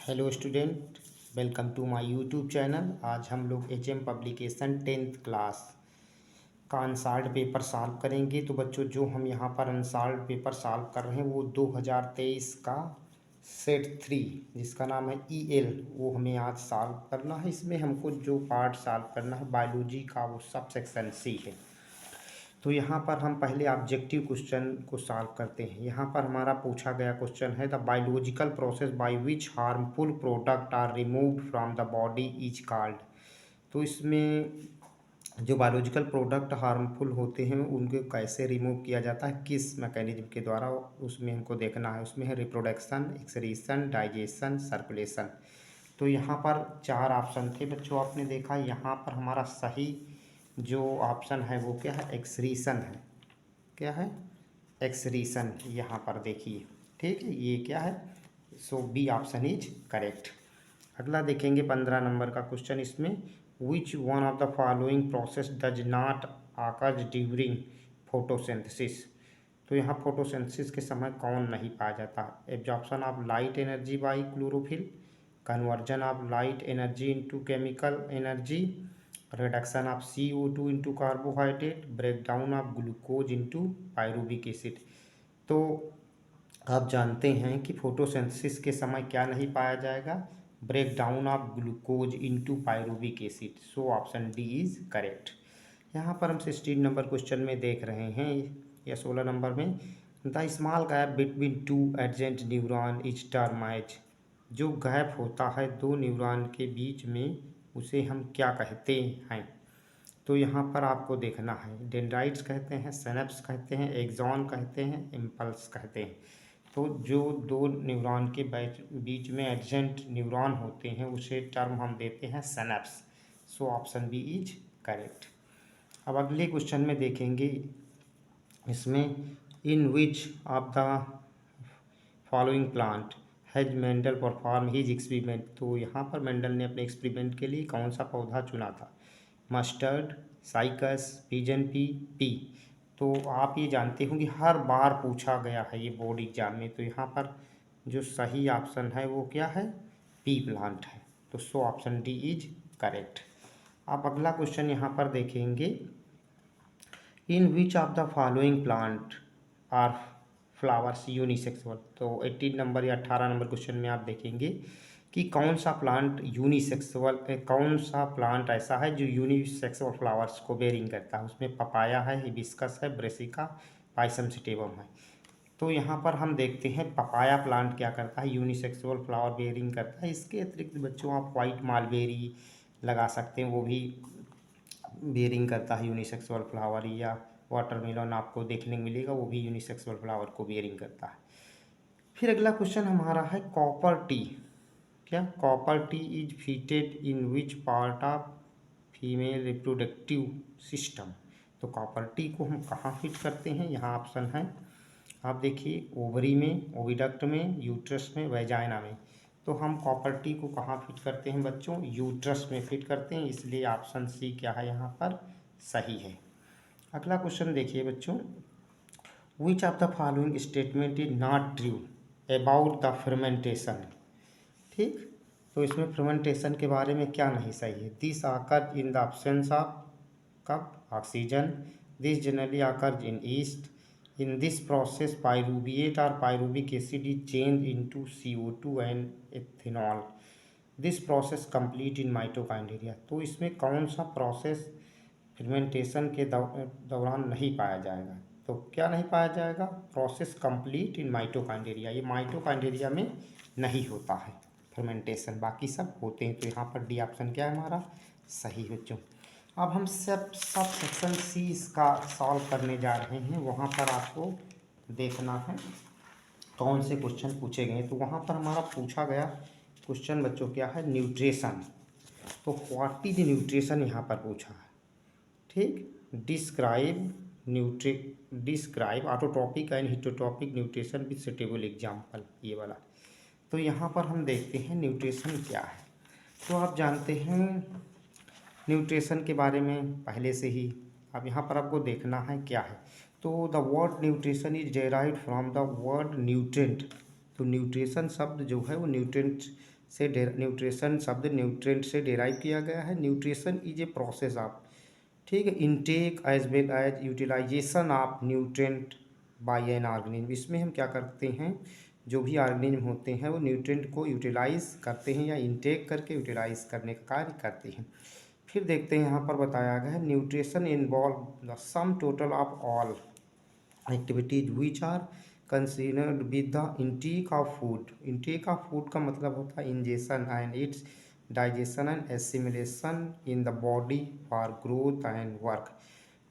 Hello student, welcome to my YouTube channel. आज हम लोग एचएम पब्लिकेशन 10th क्लास का अनसॉल्व्ड पेपर सॉल्व करेंगे। तो बच्चों, जो हम यहाँ पर अनसॉल्व्ड पेपर सॉल्व कर रहे हैं वो 2023 का सेट 3 जिसका नाम है ईएल, वो हमें आज सॉल्व करना है। इसमें हमको जो पार्ट सॉल्व करना है बायोलॉजी का, वो सब सेक्शन सी है। तो यहाँ पर हम पहले ऑब्जेक्टिव क्वेश्चन को सॉल्व करते हैं। यहाँ पर हमारा पूछा गया क्वेश्चन है the biological process by which harmful product are removed from the body is called. तो इसमें जो बायोलॉजिकल प्रोडक्ट हार्मफुल होते हैं उनको कैसे रिमूव किया जाता है, किस मैकेनिज्म के द्वारा, उसमें हमको देखना है। उसमें है रिप्रोडक्शन, एक्सक्रीशन, डाइजेशन, सर्कुलेशन। तो यहाँ पर 4 ऑप्शन थे बच्चों, आपने देखा। यहाँ पर हमारा सही जो ऑप्शन है वो क्या है, एक्सक्रीशन है। क्या है, एक्सक्रीशन। यहाँ पर देखिए, ठीक है, ये क्या है, so B option is correct. अगला देखेंगे 15 नंबर का क्वेश्चन। इसमें which one of the following process does not occur during photosynthesis. तो यहाँ फोटोसिंथेसिस के समय कौन नहीं पाया जाता। Absorption of light energy by chlorophyll, conversion of light energy into chemical energy, reduction of CO2 into carbohydrate, breakdown of glucose into pyruvic acid. तो आप जानते हैं कि फोटोसिंथेसिस के समय क्या नहीं पाया जाएगा, breakdown of glucose into pyruvic acid. So option D is correct. यहाँ पर हम 16 नंबर क्वेश्चन में देख रहे हैं या 16 नंबर में, the small gap between two adjacent neuron is term as. जो गैप होता है दो न्यूरॉन के बीच में उसे हम क्या कहते हैं। तो यहाँ पर आपको देखना है, डेंड्राइट्स कहते हैं, सिनेप्स कहते हैं, एक्सॉन कहते हैं, इम्पल्स कहते हैं। तो जो दो न्यूरॉन के बीच में एडजेंट न्यूरॉन होते हैं उसे टर्म हम देते हैं synapse. So option B is correct. अब अगले क्वेश्चन में देखेंगे, इसमें in which of the following plant has Mendel perform his experiment. तो यहाँ पर मेंडल ने अपने एक्सपेरिमेंट के लिए कौन सा पौधा चुना था, मस्टर्ड, साइकस, पिजन पी। तो आप ये जानते हो कि हर बार पूछा गया है ये बोर्ड एग्जाम में। तो यहाँ पर जो सही ऑप्शन है वो क्या है, पी प्लांट है। तो so option D is correct. आप अगला क्वेश्चन यहाँ पर देखेंगे, in which of the following plant are flowers unisexual. तो 18 नंबर या 18 नंबर क्वेश्चन में आप देखेंगे कि कौन सा प्लांट यूनिसेक्सुअल, कौन सा प्लांट ऐसा है जो यूनिसेक्सुअल फ्लावर्स को बेयरिंग करता है। उसमें पपाया है, हिबिस्कस है, ब्रेसिका, पाइसम सिटेबम है। तो यहाँ पर हम देखते हैं पपाया प्लांट क्या करता है, यूनिसेक्सुअल फ्लावर बेयरिंग करता है। इसके अतिरिक्त बच्चों आप वाइट मालबेरी लगा सकते हैं, वो भी बेयरिंग करता है यूनिसेक्सुअल फ्लावर। या वाटरमेलन आपको देखने को मिलेगा, वो भी यूनिसेक्सुअल फ्लावर को बेयरिंग करता है। फिर अगला क्वेश्चन हमारा है कॉपर टी। क्या, copper T is fitted in which part of female reproductive system. तो कॉपर टी को हम कहाँ फिट करते हैं, यहाँ ऑप्शन है, आप देखिए, ओवरी में, ओविडक्ट में, यूट्रस में, वेजाइना में। तो हम कॉपर टी को कहाँ फिट करते हैं बच्चों, यूट्रस में फिट करते हैं, इसलिए ऑप्शन सी क्या है यहाँ पर सही है। अगला क्वेश्चन देखिए बच्चों, विच of the following statement is not true about the fermentation. ठीक, तो इसमें फर्मेंटेशन के बारे में क्या नहीं सही है। This occur in the absence of cup oxygen, this generally occur in yeast, in this process pyruvate और pyruvic acid is change into CO2 and ethanol, this process complete in mitochondria. तो इसमें कौन सा प्रोसेस फर्मेंटेशन के दौरान नहीं पाया जाएगा। तो क्या नहीं पाया जाएगा, प्रोसेस कंप्लीट इन माइटोकॉन्ड्रिया। ये माइटोकॉन्ड्रिया में नहीं होता है फर्मेंटेशन, बाकी सब होते हैं। तो यहाँ पर डी ऑप्शन क्या है हमारा सही बच्चों। अब हम सब सेक्शन सी इसका सॉल्व करने जा रहे हैं। वहाँ पर आपको देखना है कौन से क्वेश्चन पूछे गए। तो वहाँ पर हमारा पूछा गया क्वेश्चन बच्चों क्या है, न्यूट्रिशन। तो व्हाट इज न्यूट्रिशन यहाँ पर पूछा है। ठीक, describe autotrophic and heterotrophic nutrition with suitable example, ये वाला। तो यहाँ पर हम देखते हैं न्यूट्रिशन क्या है। तो आप जानते हैं न्यूट्रिशन के बारे में पहले से ही, अब यहाँ पर आपको देखना है क्या है। तो the word nutrition is derived from the word nutrient. तो न्यूट्रिशन शब्द जो है वो न्यूट्रेंट से न्यूट्रिशन शब्द न्यूट्रेंट से डेराइव किया गया है। Nutrition is a process of, ठीक है, intake as well as utilization of nutrient by an organism. इसमें हम क्या करते हैं, जो भी ऑर्गेनिज्म होते हैं वो न्यूट्रेंट को यूटिलाइज करते हैं या इनटेक करके यूटिलाइज करने का कार्य करते हैं। फिर देखते हैं यहाँ पर बताया गया है nutrition involve the sum total of all activities which are considered with the intake of food. Intake of food का मतलब होता है ingestion and its digestion and assimilation in the body for growth and work.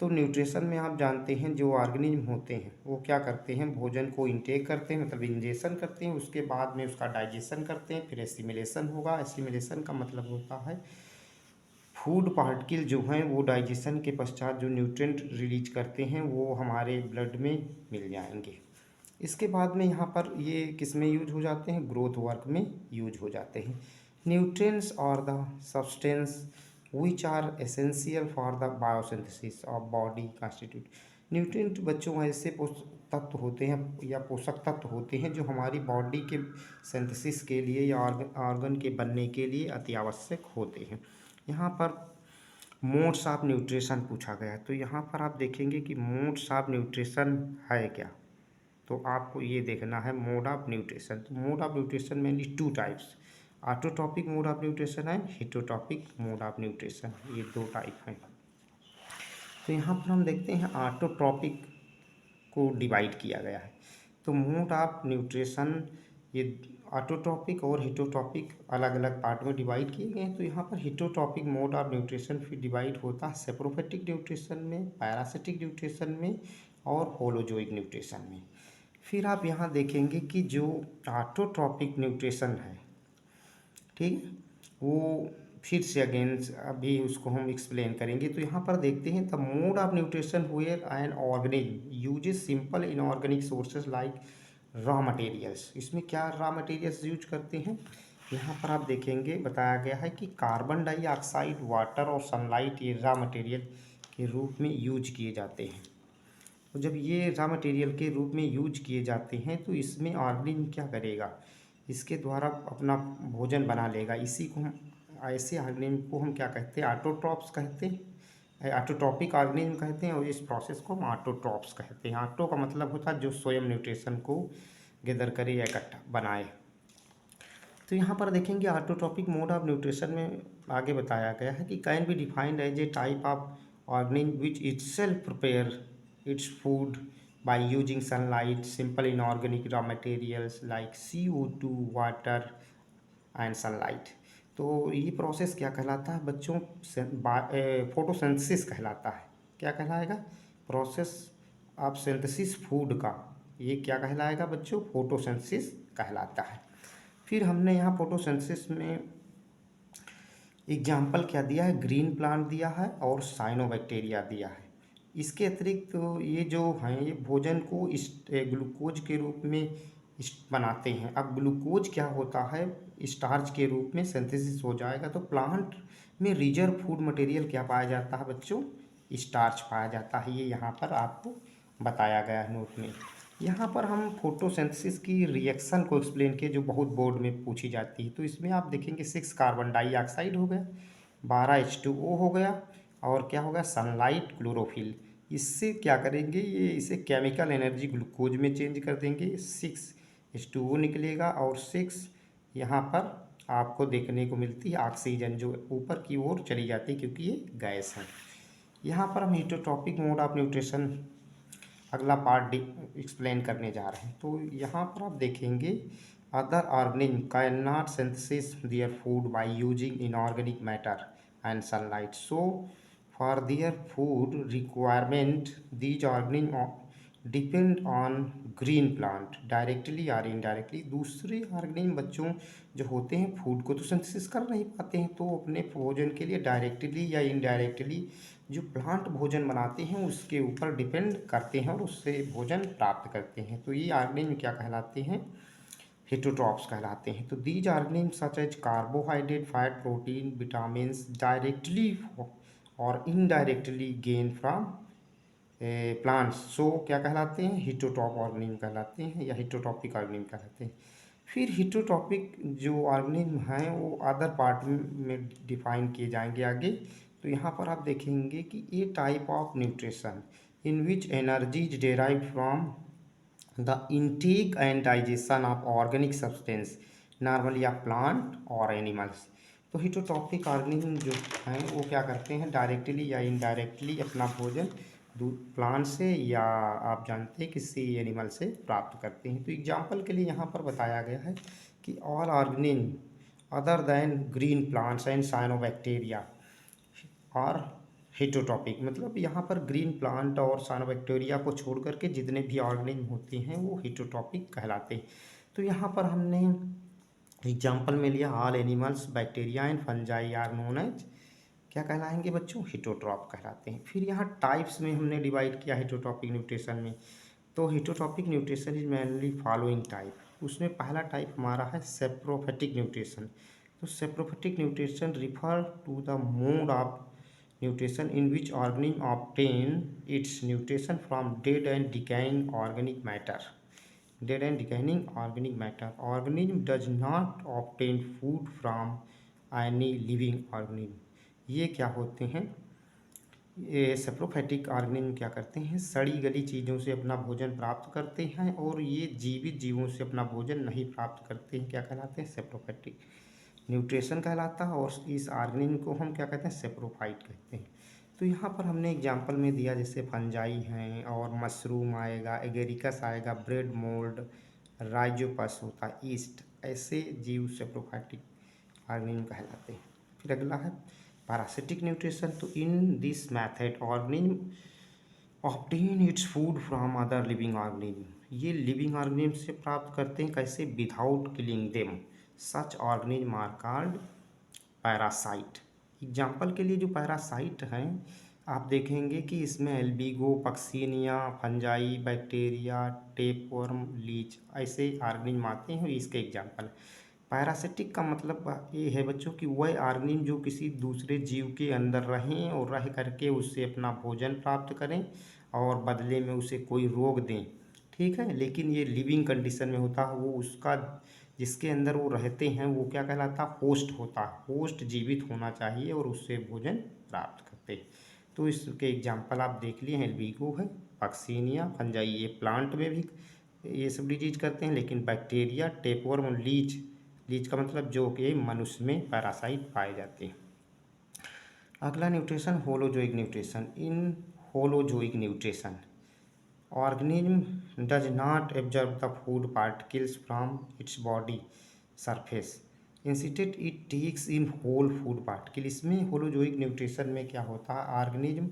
तो nutrition में आप जानते हैं जो ऑर्गेनिज्म होते हैं वो क्या करते हैं, भोजन को इंटेक करते हैं मतलब इंजेशन करते हैं, उसके बाद में उसका डाइजेशन करते हैं, फिर एसिमिलेशन होगा। एसिमिलेशन का मतलब होता है फूड पार्टिकल जो हैं वो डाइजेशन के पश्चात जो न्यूट्रिएंट रिलीज करते हैं वो हमारे ब्लड में मिल जाएंगे। इसके बाद में यहाँ पर ये किस में यूज हो जाते हैं, ग्रोथ वर्क में यूज हो जाते हैं। Nutrients are the substance which are essential for the biosynthesis of body constitute. Nutrient बच्चों ऐसे पोषक तत्व होते हैं या पोषक तत्व होते हैं जो हमारी बॉडी के सिंथेसिस के लिए या ऑर्गन के बनने के लिए अति आवश्यक होते हैं। यहाँ पर मोड्स ऑफ न्यूट्रिशन पूछा गया है, तो यहाँ पर आप देखेंगे कि मोड्स ऑफ न्यूट्रिशन है क्या, तो आपको ये देखना है मोड ऑफ न्यूट्रिशन। तो mode of nutrition mainly two types, autotrophic mode of nutrition and heterotrophic mode of nutrition, ये दो टाइप हैं। तो यहाँ पर हम देखते हैं ऑटोट्रॉपिक को डिवाइड किया गया है। तो मोड ऑफ न्यूट्रिशन ये ऑटोट्रॉपिक और हेटरोट्रॉपिक अलग अलग पार्ट में डिवाइड किए गए हैं। तो यहाँ पर हेटरोट्रॉपिक मोड ऑफ न्यूट्रिशन फिर डिवाइड होता है सेप्रोफेटिक न्यूट्रिशन में, पैरासिटिक न्यूट्रिशन में और होलोजोइक न्यूट्रिशन में। फिर आप यहाँ देखेंगे कि जो ऑटोट्रॉपिक न्यूट्रिशन है, ठीक है, वो फिर से अगेन अभी उसको हम एक्सप्लेन करेंगे। तो यहाँ पर देखते हैं the mode of nutrition where an organism uses simple inorganic sources like raw materials. इसमें क्या रॉ मटेरियल्स यूज करते हैं, यहाँ पर आप देखेंगे बताया गया है कि कार्बन डाइऑक्साइड, वाटर और सनलाइट ये रॉ मटेरियल के रूप में यूज किए जाते हैं। तो जब ये रॉ मटेरियल के रूप में यूज किए जाते हैं तो इसमें ऑर्गेनिज्म क्या करेगा, इसके द्वारा अपना भोजन बना लेगा। इसी को हम ऐसे ऑर्गेनिज्म को हम क्या कहते हैं, ऑटोट्रॉप्स कहते हैं, ऑटोट्रॉपिक ऑर्गेनिज्म कहते हैं और इस प्रोसेस को हम ऑटोट्रॉप्स कहते हैं। ऑटो का मतलब होता है जो स्वयं न्यूट्रिशन को गैदर करे या इकट्ठा बनाए। तो यहाँ पर देखेंगे ऑटोट्रॉपिक मोड ऑफ न्यूट्रिशन में आगे बताया गया है कि can be defined as a type of organism which itself prepare its food by using sunlight, simple inorganic raw materials like CO2, water and sunlight। तो ये प्रोसेस क्या कहलाता है बच्चों, फोटोसिंथेसिस कहलाता है। क्या कहलाएगा, प्रोसेस ऑफ सिंथेसिस फूड का, ये क्या कहलाएगा बच्चों, फोटोसिंथेसिस कहलाता है। फिर हमने यहाँ फोटोसिंथेसिस में एग्जाम्पल क्या दिया है, ग्रीन प्लांट दिया है और साइनोबैक्टीरिया दिया है। इसके अतिरिक्त तो ये जो हैं ये भोजन को ग्लूकोज के रूप में बनाते हैं। अब ग्लूकोज क्या होता है, स्टार्च के रूप में सिंथेसिस हो जाएगा। तो प्लांट में रिजर्व फूड मटेरियल क्या पाया जाता है बच्चों, स्टार्च पाया जाता है। ये यहाँ पर आपको बताया गया है नोट में। यहाँ पर हम फोटोसिंथेसिस की रिएक्शन को एक्सप्लेन किए जो बहुत बोर्ड में पूछी जाती है। तो इसमें आप देखेंगे 6 कार्बन डाइऑक्साइड हो गया, 12 H2O हो गया और क्या होगा, सनलाइट, क्लोरोफिल। इससे क्या करेंगे, ये इसे केमिकल एनर्जी ग्लूकोज में चेंज कर देंगे। 6 H2O निकलेगा और 6 यहाँ पर आपको देखने को मिलती है ऑक्सीजन जो ऊपर की ओर चली जाती है क्योंकि ये गैस है। यहाँ पर हम हेटरोट्रॉपिक मोड ऑफ न्यूट्रिशन अगला पार्ट एक्सप्लेन करने जा रहे हैं। तो यहाँ पर आप देखेंगे other organism can not synthesis their food by using inorganic matter and sunlight, so for their food requirement these organisms depend on green plant directly or indirectly। दूसरे ऑर्गेनिज्म बच्चों जो होते हैं फूड को तो सिंथेसिस कर नहीं पाते हैं, तो अपने भोजन के लिए डायरेक्टली या इनडायरेक्टली जो प्लांट भोजन बनाते हैं उसके ऊपर डिपेंड करते हैं और उससे भोजन प्राप्त करते हैं। तो ये ऑर्गेनिज्म क्या कहलाते हैं, हेटरोट्रॉप्स कहलाते हैं। तो these organism such as carbohydrate, fat, protein, vitamins directly और indirectly gain from plants, so क्या कहलाते हैं, हिटोट्रॉप ऑर्गेनिज्म कहलाते हैं या हिटोट्रॉपिक ऑर्गेनिज्म कहलाते हैं। फिर हिटोटॉपिक जो ऑर्गेनिज्म हैं वो अदर पार्ट में डिफाइन किए जाएंगे आगे। तो यहाँ पर आप देखेंगे कि a type of nutrition in which energy is derived from the intake and digestion of organic substance normally of plant और एनिमल्स। तो हिटोटॉपिक ऑर्गेनिज्म जो हैं वो क्या करते हैं, डायरेक्टली या इनडायरेक्टली अपना भोजन दूध प्लांट से या आप जानते हैं किसी एनिमल से प्राप्त करते हैं। तो एग्जाम्पल के लिए यहाँ पर बताया गया है कि all organism other than green plants and cyanobacteria और हिटोटॉपिक, मतलब यहाँ पर ग्रीन प्लांट और साइनोबैक्टीरिया को छोड़ करके जितने भी ऑर्गेनिज्म होते हैं वो हिटोटॉपिक कहलाते हैं। तो यहाँ पर हमने एग्जाम्पल में लिया all animals bacteria and fungi are known as क्या कहलाएंगे बच्चों, हिटोट्रॉप कहलाते हैं। फिर यहाँ टाइप्स में हमने डिवाइड किया हिटोट्रॉपिक न्यूट्रिशन में। तो heterotrophic nutrition is mainly following type. उसमें पहला टाइप हमारा है सेप्रोफेटिक न्यूट्रिशन। तो saprophytic nutrition refer to the mode of nutrition in which organism obtain its nutrition from dead and decaying organic matter. Dead and decaying organic matter. Organism does not obtain food from any living organism. ये क्या होते हैं, ये सेप्रोफैटिक organism क्या करते हैं, सड़ी गली चीज़ों से अपना भोजन प्राप्त करते हैं और ये जीवित जीवों से अपना भोजन नहीं प्राप्त करते हैं। क्या कहलाते हैं, सेप्रोफैटिक न्यूट्रिशन कहलाता है। और इस ऑर्गेनिज्म को हम क्या कहते हैं, सेप्रोफाइट कहते हैं। तो यहाँ पर हमने एग्जाम्पल में दिया जैसे फंजाई हैं और मशरूम आएगा, एगेरिकस आएगा, ब्रेड मोल्ड, राइजोपस होता है, ईस्ट, ऐसे जीव सेप्रोफाइटिक ऑर्गेनिज्म कहलाते हैं। फिर अगला है पैरासिटिक न्यूट्रिशन। तो in this method organism obtain its food from other living organism. ये लिविंग ऑर्गेनिज्म से प्राप्त करते हैं, कैसे, without killing them. Such organism are called parasite. Example के लिए जो पैरासाइट हैं आप देखेंगे कि इसमें albugo, puccinia, fungi, bacteria, tapeworm, leech ऐसे ऑर्गेनिज्म आते हैं। इसके एग्जाम्पल पैरासिटिक का मतलब ये है बच्चों कि वह ऑर्गेनिज्म जो किसी दूसरे जीव के अंदर रहें और रह करके उससे अपना भोजन प्राप्त करें और बदले में उसे कोई रोग दें, ठीक है। लेकिन ये लिविंग कंडीशन में होता है, वो उसका जिसके अंदर वो रहते हैं वो क्या कहलाता है, होस्ट होता है। होस्ट जीवित होना चाहिए और उससे भोजन प्राप्त करते हैं। तो इसके एग्जाम्पल आप देख लिए हैं, एल्बिगो है, पक्सीनिया, फंजाई, ये प्लांट में भी ये सब डिजीज करते हैं, लेकिन बैक्टीरिया, टेपवर्म, लीच, लीच का मतलब जो कि मनुष्य में पैरासाइट पाए जाते हैं। अगला nutrition holozoic nutrition. In holozoic nutrition organism does not absorb the food particles from its body surface. Instead it takes in whole food particle. इसमें होलोजोइक न्यूट्रिशन में क्या होता है, ऑर्गेनिज्म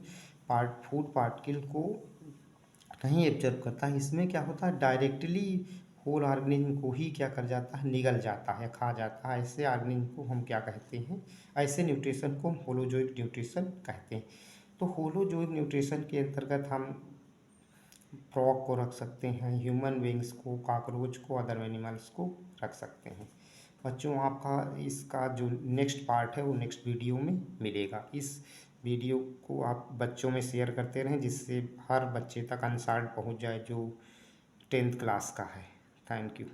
फूड पार्टिकल को नहीं एब्जॉर्ब करता है। इसमें क्या होता है, डायरेक्टली होल ऑर्गेनिज्म को ही क्या कर जाता है, निगल जाता है, खा जाता है। ऐसे ऑर्गेनिज्म को हम क्या कहते हैं, ऐसे न्यूट्रिशन को हम होलोजोइक न्यूट्रिशन कहते हैं। तो होलोजोइक न्यूट्रिशन के अंतर्गत हम फ्रॉग को रख सकते हैं, ह्यूमन बींग्स को, कॉकरोच को, अदर एनिमल्स को रख सकते हैं। बच्चों आपका इसका जो नेक्स्ट पार्ट है वो नेक्स्ट वीडियो में मिलेगा। इस वीडियो को आप बच्चों में शेयर करते रहें जिससे हर बच्चे तक आंसर पहुंच जाए जो 10th क्लास का है। Thank you.